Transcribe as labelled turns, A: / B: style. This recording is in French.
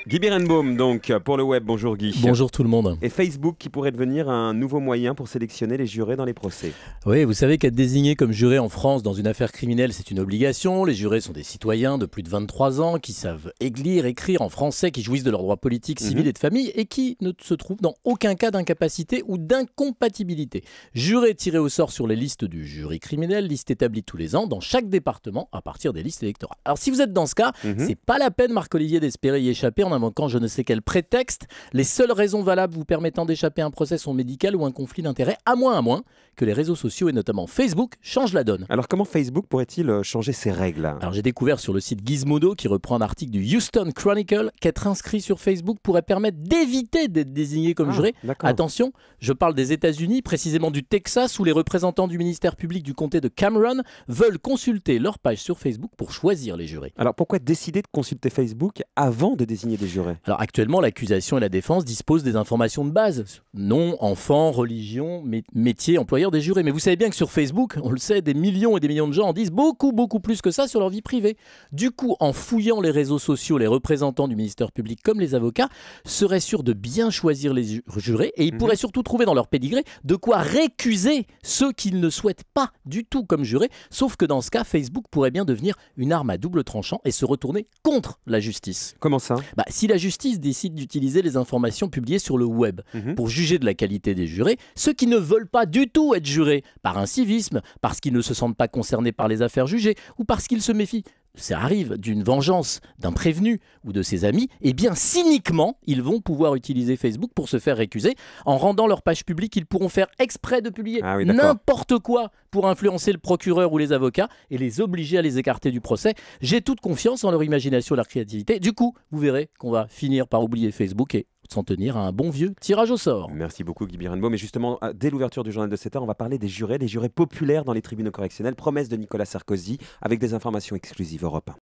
A: Guy Birenbaum, donc, pour le web. Bonjour Guy.
B: Bonjour tout le monde.
A: Et Facebook qui pourrait devenir un nouveau moyen pour sélectionner les jurés dans les procès.
B: Oui, vous savez qu'être désigné comme juré en France dans une affaire criminelle, c'est une obligation. Les jurés sont des citoyens de plus de 23 ans qui savent lire, écrire en français, qui jouissent de leurs droits politiques, civils et de famille et qui ne se trouvent dans aucun cas d'incapacité ou d'incompatibilité. Jurés tirés au sort sur les listes du jury criminel, liste établie tous les ans dans chaque département à partir des listes électorales. Alors si vous êtes dans ce cas, c'est pas la peine, Marc-Olivier, d'espérer y échapper en invoquant je ne sais quel prétexte. Les seules raisons valables vous permettant d'échapper à un procès sont médicales ou un conflit d'intérêts, à moins que les réseaux sociaux et notamment Facebook changent la donne.
A: Alors comment Facebook pourrait-il changer ses règles?
B: Alors j'ai découvert sur le site Gizmodo, qui reprend un article du Houston Chronicle, qu'être inscrit sur Facebook pourrait permettre d'éviter d'être désigné comme juré. Attention, je parle des États-Unis, précisément du Texas, où les représentants du ministère public du comté de Cameron veulent consulter leur page sur Facebook pour choisir les jurés.
A: Alors pourquoi décider de consulter Facebook avant de désigner des jurés?
B: Alors actuellement, l'accusation et la défense disposent des informations de base. Nom, enfant, religion, métier, employeur des jurés. Mais vous savez bien que sur Facebook, on le sait, des millions et des millions de gens en disent beaucoup plus que ça sur leur vie privée. Du coup, en fouillant les réseaux sociaux, les représentants du ministère public comme les avocats seraient sûrs de bien choisir les jurés et ils pourraient surtout trouver dans leur pédigré de quoi récuser ceux qu'ils ne souhaitent pas du tout comme jurés. Sauf que dans ce cas, Facebook pourrait bien devenir une arme à double tranchant et se retourner contre la justice.
A: Comment ça?
B: Si la justice décide d'utiliser les informations publiées sur le web pour juger de la qualité des jurés, ceux qui ne veulent pas du tout être jurés, par incivisme, parce qu'ils ne se sentent pas concernés par les affaires jugées ou parce qu'ils se méfient, ça arrive, d'une vengeance d'un prévenu ou de ses amis, et bien cyniquement, ils vont pouvoir utiliser Facebook pour se faire récuser. En rendant leur page publique, ils pourront faire exprès de publier n'importe quoi pour influencer le procureur ou les avocats et les obliger à les écarter du procès. J'ai toute confiance en leur imagination et leur créativité. Du coup, vous verrez qu'on va finir par oublier Facebook et s'en tenir à un bon vieux tirage au sort.
A: Merci beaucoup Guy Birenbaum. Mais justement, dès l'ouverture du journal de 7h, on va parler des jurés populaires dans les tribunaux correctionnels. Promesse de Nicolas Sarkozy avec des informations exclusives Europe 1.